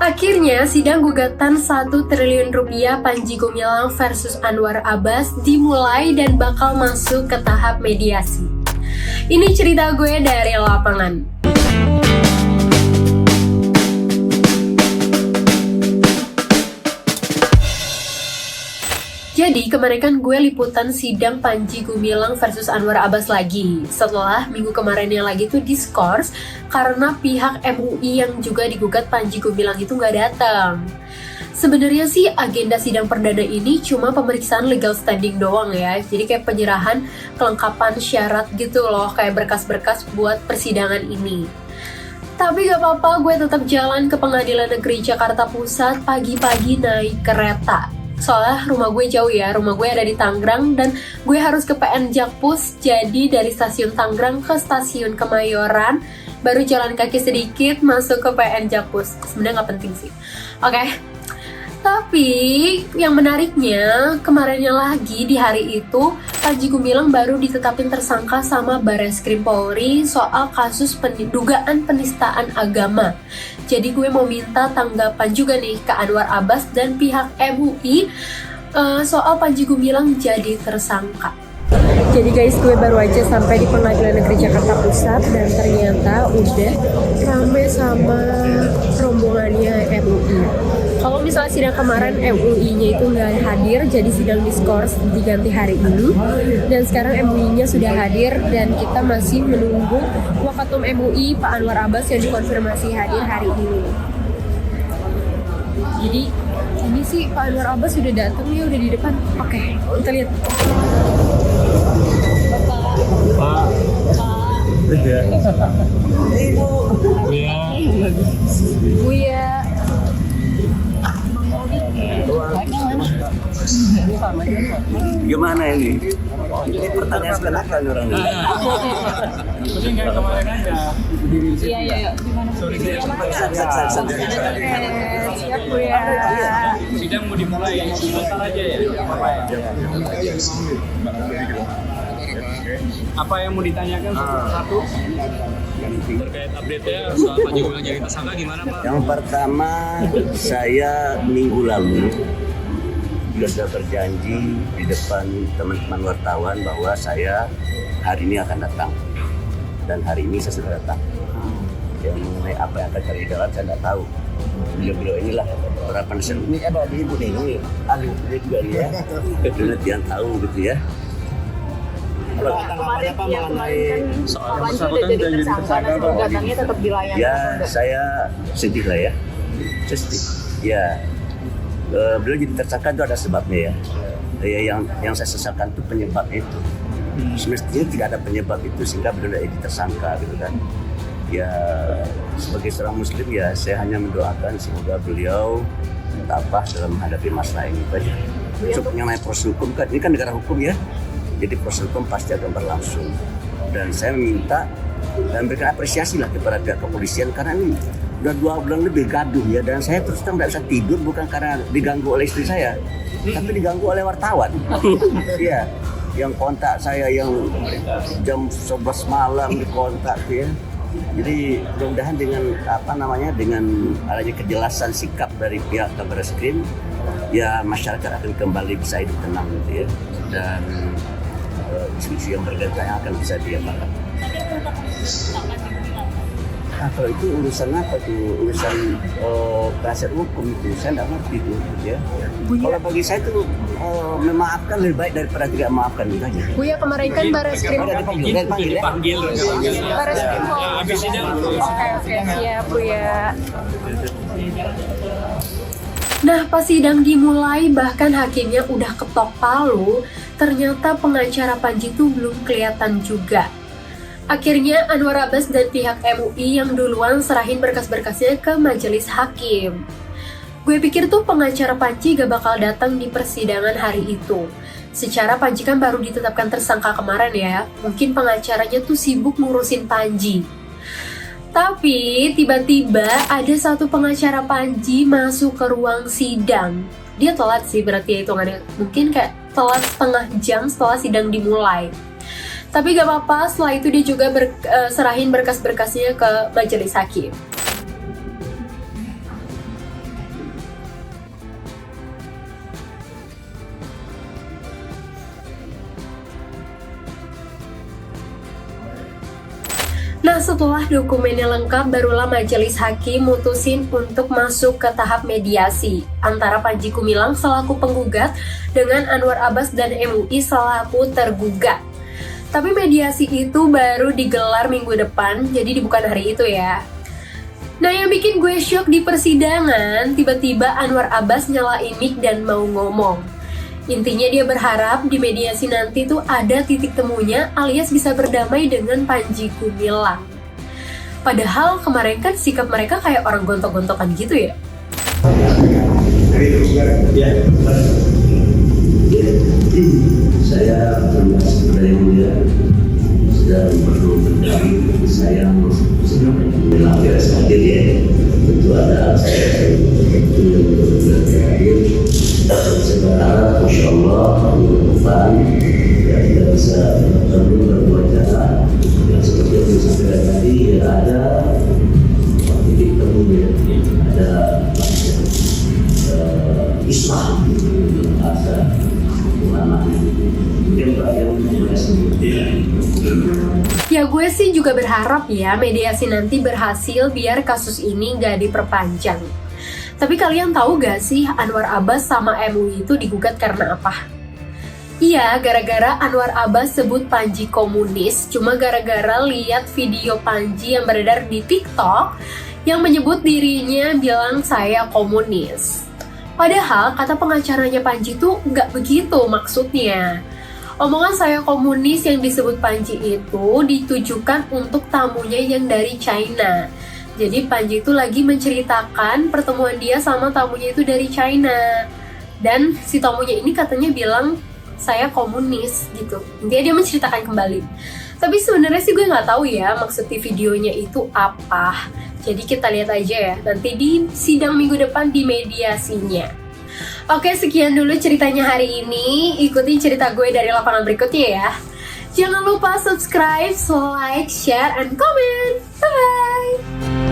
Akhirnya, sidang gugatan 1 triliun rupiah Panji Gumilang versus Anwar Abbas dimulai dan bakal masuk ke tahap mediasi. Ini cerita gue dari lapangan. Jadi kemarin kan gue liputan sidang Panji Gumilang versus Anwar Abbas lagi. Setelah minggu kemarinnya lagi tuh diskors karena pihak MUI yang juga digugat Panji Gumilang itu nggak datang. Sebenarnya sih agenda sidang perdana ini cuma pemeriksaan legal standing doang ya. Jadi kayak penyerahan kelengkapan syarat gitu loh, kayak berkas-berkas buat persidangan ini. Tapi gak apa-apa, gue tetap jalan ke Pengadilan Negeri Jakarta Pusat pagi-pagi naik kereta. Soalnya rumah gue jauh ya, rumah gue ada di Tangerang dan gue harus ke PN Jakpus. Jadi dari stasiun Tangerang ke stasiun Kemayoran, baru jalan kaki sedikit masuk ke PN Jakpus. Sebenarnya nggak penting sih. Oke. Tapi yang menariknya kemarinnya lagi di hari itu Panji Gumilang baru ditetapin tersangka sama Barreskrim Polri soal kasus dugaan penistaan agama. Jadi gue mau minta tanggapan juga nih ke Anwar Abbas dan pihak MUI soal Panji Gumilang jadi tersangka. Jadi guys, gue baru aja sampai di Pengadilan Negeri Jakarta Pusat dan ternyata udah rame sama rombongannya MUI. Kalau misalnya sidang kemarin MUI-nya itu nggak hadir, jadi sidang diskors diganti hari ini. Dan sekarang MUI-nya sudah hadir dan kita masih menunggu Wakatum MUI Pak Anwar Abbas yang dikonfirmasi hadir hari ini. Jadi ini sih Pak Anwar Abbas sudah datang ya, udah di depan. Oke, kita lihat. Pak. Buya. Gimana ini? Ini pertanyaan silakan orang ini. Jadi nggak kemarin aja. Iya. Sorry. Siap Buya. Sidang mau dimulai sebentar aja ya. Apa yang mau ditanyakan satu? Terkait update-nya soal Panji Gumilang jadi tersangka gimana Pak? Yang pertama, saya minggu lalu sudah berjanji di depan teman-teman wartawan bahwa saya hari ini akan datang. Dan hari ini saya sudah datang. Yang mengenai apa yang akan terjadi dalam saya tidak tahu. Beliau inilah para penasihat ini ada di Ibu Nini, ahli dia juga nih ya. Kedua yang tahu gitu ya. Kemarin kan Panji udah jadi tersangka, dan gugatannya tetap dilayani. Ya, saya sedih lah ya. Saya sedih. Ya, beliau jadi tersangka itu ada sebabnya ya. Yang saya sesalkan itu penyebab itu. Semestinya tidak ada penyebab itu sehingga beliau jadi tersangka gitu kan. Ya, sebagai seorang muslim ya saya hanya mendoakan semoga beliau tabah dalam menghadapi masalah ini aja. Untuk yang naik proses hukum kan, ini kan negara hukum ya. Jadi proses hukum pasti akan berlangsung. Dan saya meminta dan memberikan apresiasi lah kepada pihak kepolisian karena ini udah 2 bulan lebih gaduh ya, dan saya terus terang tidak bisa tidur bukan karena diganggu oleh istri saya, tapi diganggu oleh wartawan. Iya, yang kontak saya yang jam 11 malam dikontak ya. Jadi mudah-mudahan dengan adanya kejelasan sikap dari pihak Barreskrim, ya masyarakat akan kembali bisa hidup tenang gitu ya, dan isu-isu yang berkaitan yang akan bisa diapakan. Kalau itu urusan apa tuh? Urusan penasihat hukum itu, saya tidak ngerti itu ya. Kalau bagi saya itu memaafkan lebih baik daripada tidak memaafkan gitu aja. Buya kemarin kan Barreskrim Dipanggil. Barreskrim Habis sidang. Oke, siap Buya. Nah, pas sidang dimulai bahkan hakimnya udah ketok palu, ternyata pengacara Panji itu belum kelihatan juga. Akhirnya Anwar Abbas dan pihak MUI yang duluan serahin berkas-berkasnya ke majelis hakim. Gue pikir tuh pengacara Panji gak bakal datang di persidangan hari itu. Secara Panji kan baru ditetapkan tersangka kemarin ya, mungkin pengacaranya tuh sibuk ngurusin Panji. Tapi tiba-tiba ada satu pengacara Panji masuk ke ruang sidang. Dia telat sih berarti ya hitungannya, mungkin kayak telat setengah jam setelah sidang dimulai. Tapi gak apa-apa, setelah itu dia juga serahin berkas-berkasnya ke majelis hakim. Nah, setelah dokumennya lengkap, barulah majelis hakim mutusin untuk masuk ke tahap mediasi antara Panji Gumilang selaku penggugat dengan Anwar Abbas dan MUI selaku tergugat. Tapi mediasi itu baru digelar minggu depan, jadi bukan hari itu ya. Nah, yang bikin gue shock di persidangan, tiba-tiba Anwar Abbas nyalain mic dan mau ngomong. Intinya dia berharap di mediasi nanti tuh ada titik temunya alias bisa berdamai dengan Panji Gumilang. Padahal kemarin kan sikap mereka kayak orang gontok-gontokan gitu ya. Saya termasuk dari mulia sudah berdiri saya bilang ya sedikit ya, tentu ada saya itu yang terakhir. Saya berharap insya Allah minggu depan ya kita bisa bertemu berwacana yang seperti yang disampaikan tadi ya, ada titik temu ya, ada Islam ada ulama mungkin yang mulai Ya gue sih juga berharap ya mediasi nanti berhasil biar kasus ini gak diperpanjang. Tapi kalian tahu gak sih Anwar Abbas sama MUI itu digugat karena apa? Iya, gara-gara Anwar Abbas sebut Panji komunis cuma gara-gara lihat video Panji yang beredar di TikTok yang menyebut dirinya bilang saya komunis. Padahal kata pengacaranya Panji itu nggak begitu maksudnya. Omongan saya komunis yang disebut Panji itu ditujukan untuk tamunya yang dari China. Jadi Panji itu lagi menceritakan pertemuan dia sama tamunya itu dari China. Dan si tamunya ini katanya bilang saya komunis gitu. Dia menceritakan kembali. Tapi sebenarnya sih gue nggak tahu ya maksud di videonya itu apa. Jadi kita lihat aja ya nanti di sidang minggu depan di mediasinya. Oke, sekian dulu ceritanya hari ini. Ikutin cerita gue dari lapangan berikutnya ya. Jangan lupa subscribe, like, share, and comment. Bye!